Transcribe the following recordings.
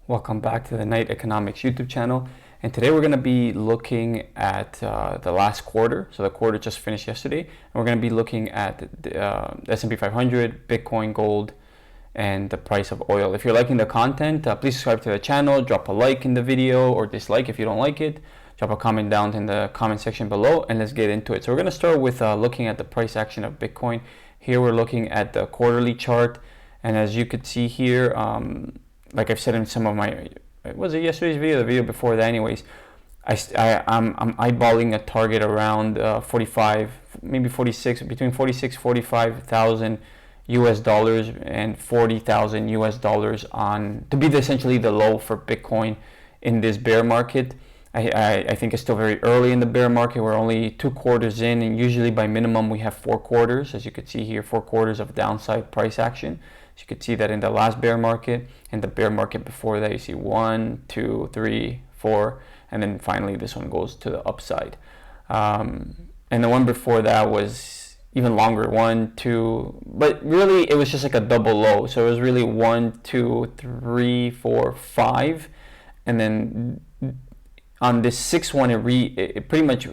Welcome back to the NITE Economics YouTube channel. And today we're going to be looking at the last quarter. So the quarter just finished yesterday. And we're going to be looking at the S&P 500, Bitcoin, gold, and the price of oil. If you're liking the content, please subscribe to the channel, drop a like in the video or dislike if you don't like it. Drop a comment down in the comment section below and let's get into it. So we're going to start with looking at the price action of Bitcoin. Here we're looking at the quarterly chart. And as you could see here, like I've said in some of my, was it yesterday's video, the video before that anyways, I'm eyeballing a target around 45, maybe 46, between 46, 45,000 US dollars and 40,000 US dollars on, to be essentially the low for Bitcoin in this bear market. I think it's still very early in the bear market. We're only 2 quarters in, and usually by minimum we have 4 quarters, as you could see here, 4 quarters of downside price action. So you could see that in the last bear market, and the bear market before that, you see 1, 2, 3, 4, and then finally this one goes to the upside. And the one before that was even longer, 1, 2, but really it was just like a double low. So it was really 1, 2, 3, 4, 5, and then on this 6th one, it pretty much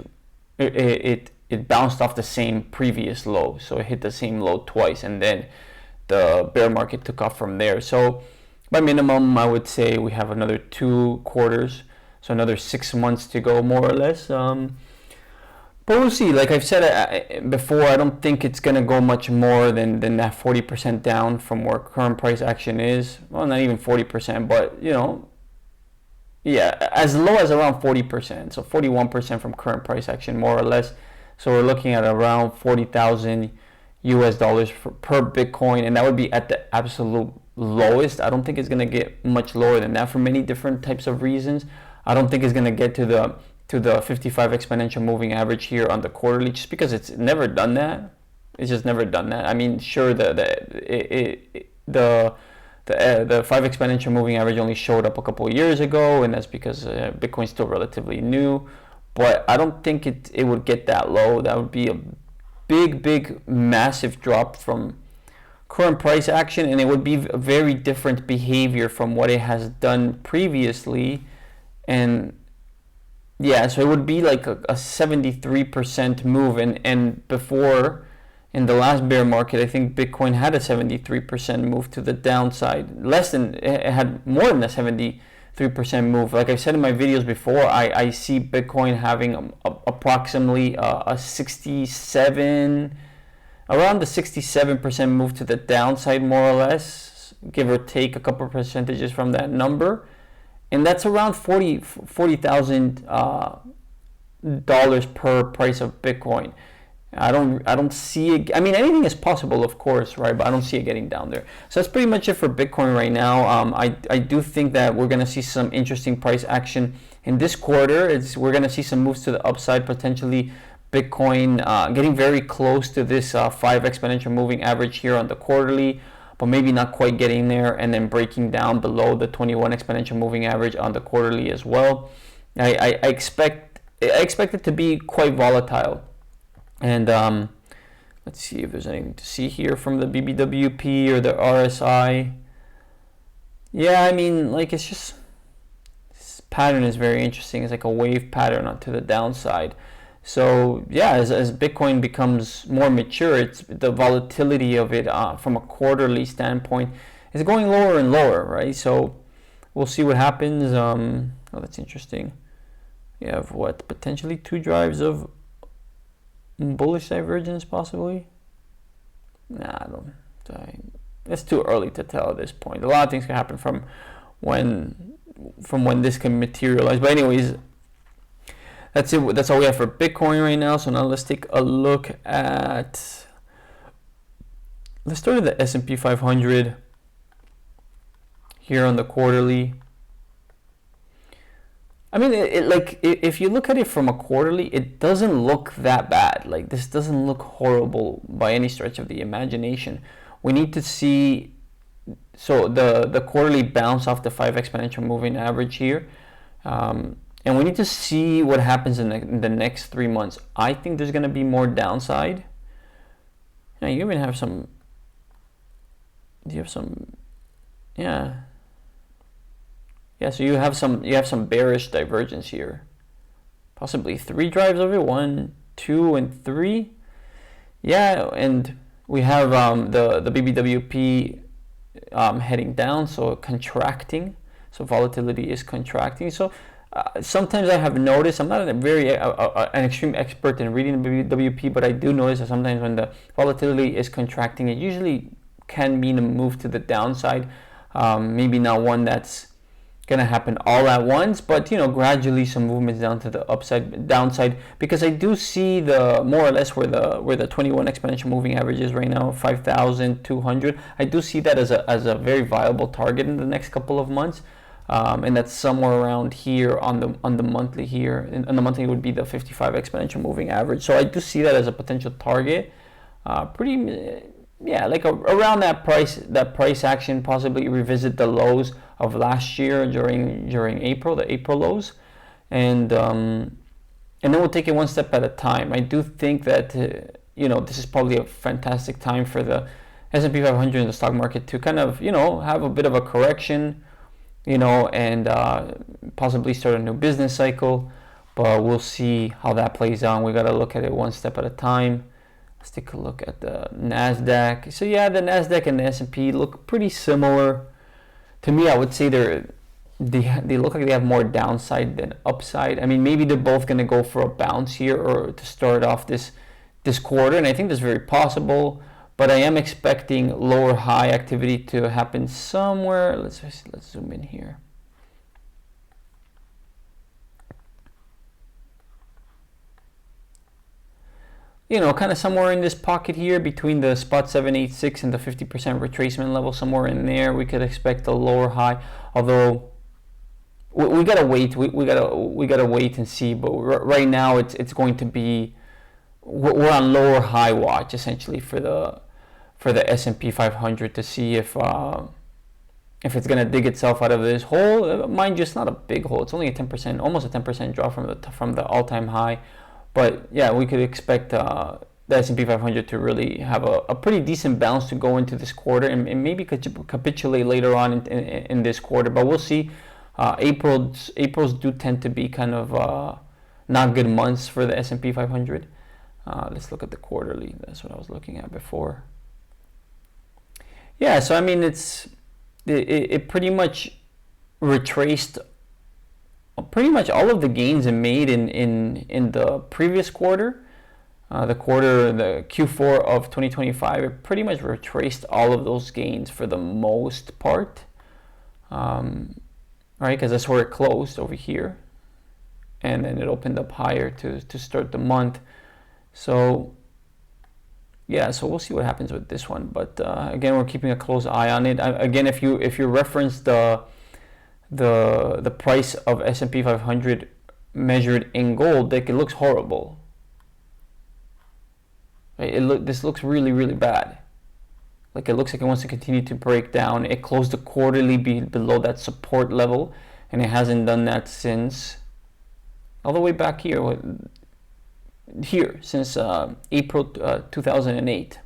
it bounced off the same previous low. So it hit the same low twice, and then the bear market took off from there. So by minimum, I would say we have another 2 quarters, so another 6 months to go, more or less. But we'll see. Like I've said before, I don't think it's gonna go much more than that 40% down from where current price action is. Well, not even 40%, but you know, yeah, as low as around 40%. So 41% from current price action, more or less. So we're looking at around 40,000 US dollars per Bitcoin, and that would be at the absolute lowest. I don't think it's going to get much lower than that for many different types of reasons. I don't think it's going to get to the 55 exponential moving average here on the quarterly, just because it's never done that. It's just never done that. I mean, sure, the 5 exponential moving average only showed up a couple of years ago, and that's because Bitcoin's still relatively new. But I don't think it would get that low. That would be a big massive drop from current price action, and it would be a very different behavior from what it has done previously. And yeah, so it would be like a 73% move, and before, in the last bear market, I think Bitcoin had a 73% move to the downside. It had more than a 73% move. Like I've said in my videos before, I see Bitcoin having approximately a 67, around the 67% move to the downside, more or less, give or take a couple of percentages from that number, and that's around $40,000 dollars per price of Bitcoin. I don't see it. I mean, anything is possible, of course, right? But I don't see it getting down there. So that's pretty much it for Bitcoin right now. I do think that we're going to see some interesting price action in this quarter. We're going to see some moves to the upside, potentially Bitcoin getting very close to this 5 exponential moving average here on the quarterly, but maybe not quite getting there, and then breaking down below the 21 exponential moving average on the quarterly as well. I expect it to be quite volatile. And let's see if there's anything to see here from the BBWP or the RSI. Yeah, I mean, like, it's just, this pattern is very interesting. It's like a wave pattern onto the downside. So yeah, as Bitcoin becomes more mature, it's the volatility of it from a quarterly standpoint is going lower and lower, right? So we'll see what happens. Oh, that's interesting. You have what, potentially 2 drives of bullish divergence, possibly. It's too early to tell at this point. A lot of things can happen from when this can materialize. But anyways, that's it. That's all we have for Bitcoin right now. So now let's take a look at, let's start with the S&P 500 here on the quarterly. I mean, if you look at it from a quarterly, it doesn't look that bad. Like, this doesn't look horrible by any stretch of the imagination. We need to see, so the quarterly bounce off the 5 exponential moving average here, and we need to see what happens in the next 3 months. I think there's going to be more downside. Now, you even have some, yeah. Yeah, so you have some bearish divergence here. Possibly 3 drives of it, 1, 2, and 3. Yeah, and we have the BBWP heading down, so contracting. So volatility is contracting. So sometimes I have noticed, I'm not an extreme expert in reading the BBWP, but I do notice that sometimes when the volatility is contracting, it usually can mean a move to the downside. Maybe not one that's gonna happen all at once, but gradually some movements down to the downside, because I do see the more or less where the 21 exponential moving average is right now, 5,200. I do see that as a very viable target in the next couple of months, and that's somewhere around here on the monthly here. And the monthly would be the 55 exponential moving average. So I do see that as a potential target. Like around that price action, possibly revisit the lows of last year during April, the April lows, and then we'll take it one step at a time. I do think that this is probably a fantastic time for the S&P 500 in the stock market to kind of have a bit of a correction, and possibly start a new business cycle. But we'll see how that plays out. We got to look at it one step at a time. Let's take a look at the NASDAQ. So yeah, the NASDAQ and the S&P look pretty similar. To me, I would say they look like they have more downside than upside. I mean, maybe they're both going to go for a bounce here or to start off this quarter, and I think that's very possible. But I am expecting lower high activity to happen somewhere. Let's zoom in here. Kind of somewhere in this pocket here between the spot 786 and the 50% retracement level, somewhere in there, we could expect a lower high. Although we gotta wait, we gotta wait and see. But right now, it's going to be, we're on lower high watch essentially for the S&P 500 to see if it's gonna dig itself out of this hole. Mind you, it's not a big hole. It's only a 10%, almost a 10% drop from the all-time high. But yeah, we could expect the S&P 500 to really have a pretty decent bounce to go into this quarter, and maybe capitulate later on in this quarter. But we'll see. April's do tend to be kind of not good months for the S&P 500. Let's look at the quarterly. That's what I was looking at before. Yeah, so I mean it pretty much retraced pretty much all of the gains it made in the previous quarter, the Q4 of 2025. It pretty much retraced all of those gains for the most part, right? Because that's where it closed over here, and then it opened up higher to start the month. So yeah, so we'll see what happens with this one. But again, we're keeping a close eye on it. Again, if you reference the price of S&P 500 measured in gold, like, it looks horrible. Right? This looks really, really bad. Like, it looks like it wants to continue to break down. It closed the quarterly below that support level, and it hasn't done that since all the way back here since April 2008.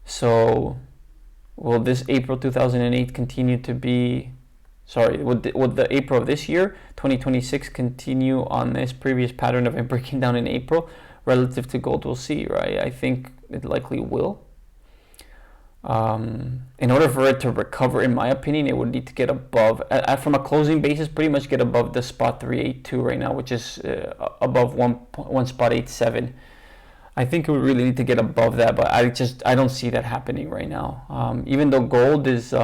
So will this April 2008 continue to be? Sorry, would the April of this year, 2026, continue on this previous pattern of it breaking down in April relative to gold? We'll see, right? I think it likely will. In order for it to recover, in my opinion, it would need to get above, from a closing basis, pretty much get above the spot 382 right now, which is above one spot 87. I think it would really need to get above that, but I don't see that happening right now. Even though gold is...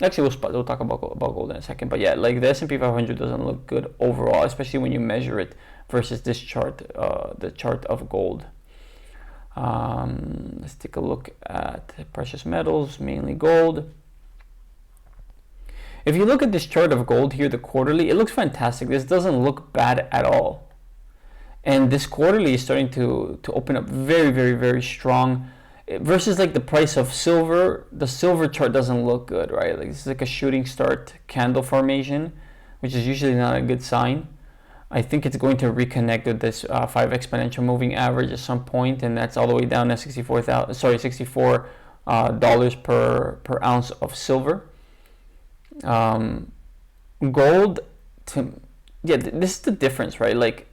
Actually, we'll talk about gold in a second. But yeah, like, the S&P 500 doesn't look good overall, especially when you measure it versus this chart, the chart of gold. Let's take a look at precious metals, mainly gold. If you look at this chart of gold here, the quarterly, it looks fantastic. This doesn't look bad at all. And this quarterly is starting to open up very, very, very strong. Versus like the price of silver, the silver chart doesn't look good, right? Like, this is like a shooting start candle formation, which is usually not a good sign. I think it's going to reconnect with this 5 exponential moving average at some point, and that's all the way down at $64 per ounce of silver. gold, yeah, this is the difference, right? Like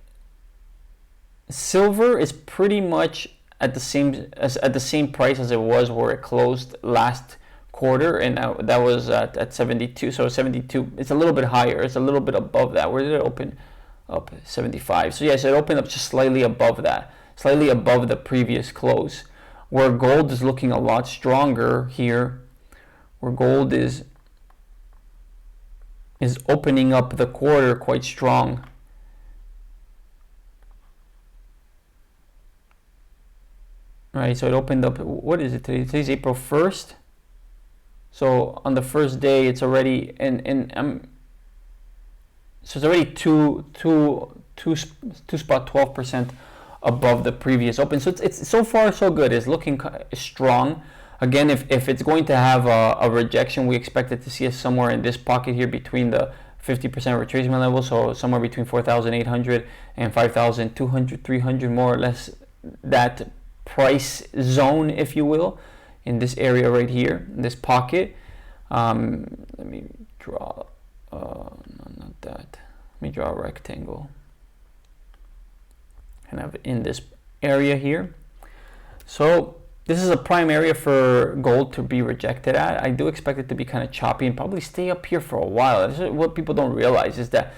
silver is pretty much at the same price as it was where it closed last quarter, and that was at 72. So 72, it's a little bit higher, it's a little bit above that. Where did it open up? 75. So yes, it opened up just slightly above that, slightly above the previous close, where gold is looking a lot stronger here, where gold is opening up the quarter quite strong. Right, so it opened up, what is it today? Today's April 1st. So on the first day, it's already so it's already two spot 12% above the previous open. So it's so far so good. It's looking strong. Again, if it's going to have a rejection, we expect it to see us somewhere in this pocket here between the 50% retracement level. So somewhere between 4,800 and 5,200, 300, more or less that price zone, if you will, in this area right here, in this pocket. Let me draw, no, not that. Let me draw a rectangle. Kind of in this area here. So this is a prime area for gold to be rejected at. I do expect it to be kind of choppy and probably stay up here for a while. This is what people don't realize, is that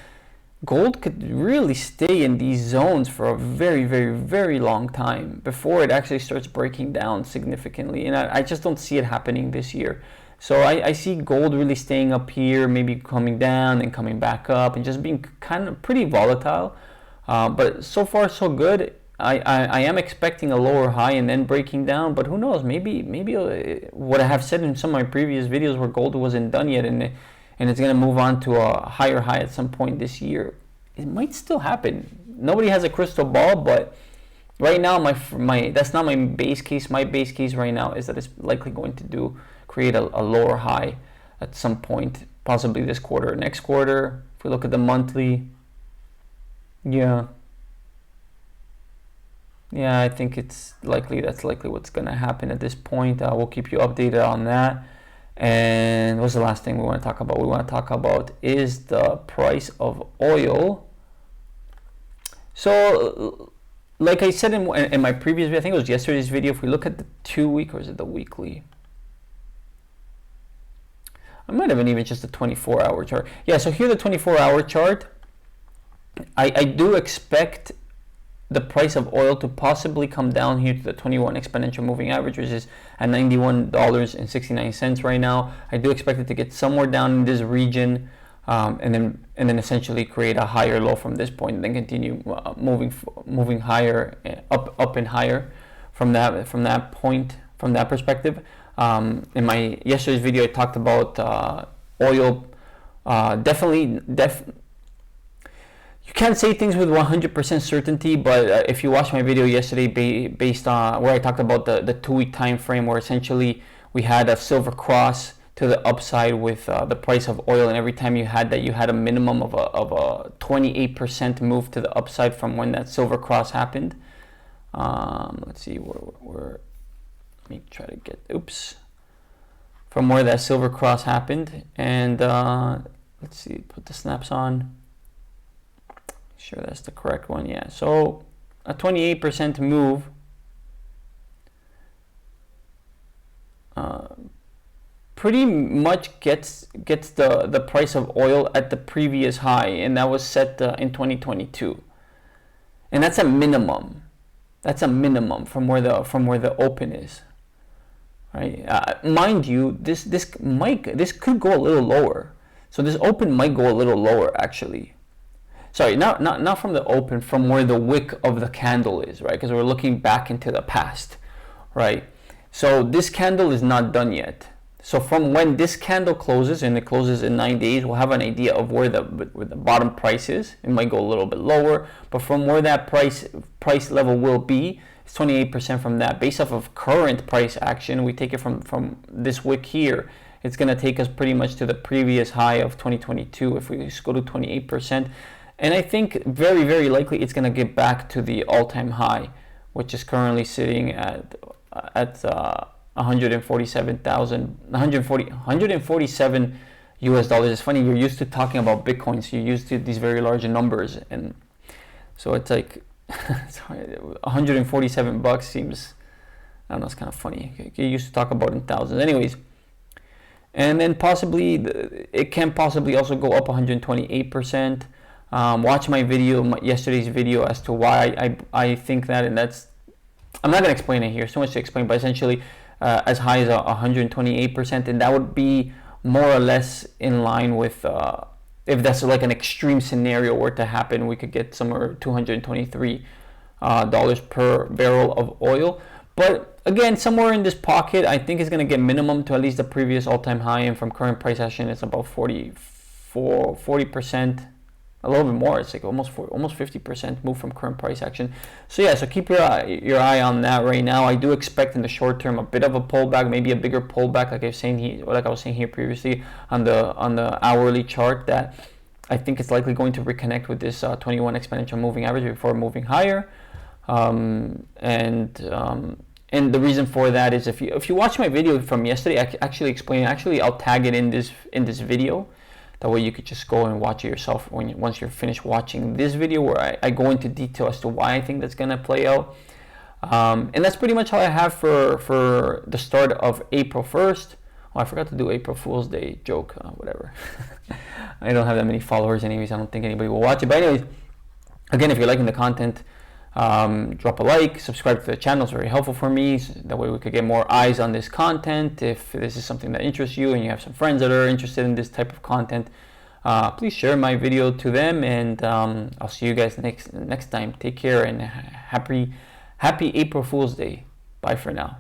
gold could really stay in these zones for a very, very, very long time before it actually starts breaking down significantly. And I just don't see it happening this year. So I see gold really staying up here, maybe coming down and coming back up and just being kind of pretty volatile. But so far so good. I am expecting a lower high and then breaking down, but who knows? Maybe what I have said in some of my previous videos where gold wasn't done yet and it's going to move on to a higher high at some point this year, it might still happen. Nobody has a crystal ball, but right now my that's not my base case. My base case right now is that it's likely going to create a lower high at some point, possibly this quarter or next quarter. If we look at the monthly, yeah, I think that's likely what's going to happen at this point. We'll keep you updated on that. And what's the last thing we want to talk about? We want to talk about is the price of oil. So, like I said in my previous video, I think it was yesterday's video, if we look at the 2 week, or is it the weekly? I might have been even just the 24-hour chart. Yeah, so here the 24-hour chart. I do expect the price of oil to possibly come down here to the 21 exponential moving average, which is at $91.69 right now. I do expect it to get somewhere down in this region, and then essentially create a higher low from this point, and then continue moving higher, up and higher from that point, from that perspective. In my yesterday's video, I talked about oil. Definitely. You can't say things with 100% certainty, but if you watched my video yesterday based on where I talked about the 2 week time frame, where essentially we had a silver cross to the upside with the price of oil, and every time you had that, you had a minimum of a 28% move to the upside from when that silver cross happened. Let's see where let me try to get, from where that silver cross happened, and let's see, put the snaps on. Sure that's the correct one. Yeah, so a 28% move pretty much gets the price of oil at the previous high, and that was set in 2022, and that's a minimum. That's a minimum from where the open is, right? Mind you, this could go a little lower. So this open might go a little lower actually. Sorry, not from the open, from where the wick of the candle is, right? Because we're looking back into the past, right? So this candle is not done yet. So from when this candle closes, and it closes in 9 days, we'll have an idea of where the bottom price is. It might go a little bit lower, but from where that price level will be, it's 28% from that. Based off of current price action, we take it from this wick here. It's going to take us pretty much to the previous high of 2022 if we just go to 28%. And I think very, very likely it's going to get back to the all-time high, which is currently sitting at 147 US dollars. It's funny, you're used to talking about Bitcoin, so you're used to these very large numbers, and so it's like $147 seems, I don't know, it's kind of funny. You used to talk about in thousands. Anyways, and then possibly, it can possibly also go up 128%. Watch my video, yesterday's video, as to why I think that, and that's, I'm not going to explain it here, so much to explain, but essentially as high as 128%, and that would be more or less in line with, if that's like an extreme scenario were to happen, we could get somewhere $223 per barrel of oil. But again, somewhere in this pocket, I think it's going to get minimum to at least the previous all-time high, and from current price action, it's about 40%, a little bit more. It's like almost 50% move from current price action. So yeah, so keep your eye on that right now. I do expect in the short term a bit of a pullback, maybe a bigger pullback, like I was saying here previously on the hourly chart, that I think it's likely going to reconnect with this 21 exponential moving average before moving higher. And the reason for that is, if you watch my video from yesterday, I actually explain. Actually, I'll tag it in this video. That way you could just go and watch it yourself once you're finished watching this video, where I go into detail as to why I think that's gonna play out. And that's pretty much all I have for the start of April 1st. Oh, I forgot to do April Fool's Day joke. Whatever. I don't have that many followers, anyways. I don't think anybody will watch it. But anyways, again, if you're liking the content, drop a like, subscribe to the channel. It's very helpful for me, so that way we could get more eyes on this content. If this is something that interests you and you have some friends that are interested in this type of content, please share my video to them, and I'll see you guys next time. Take care, and happy April Fool's Day. Bye for now.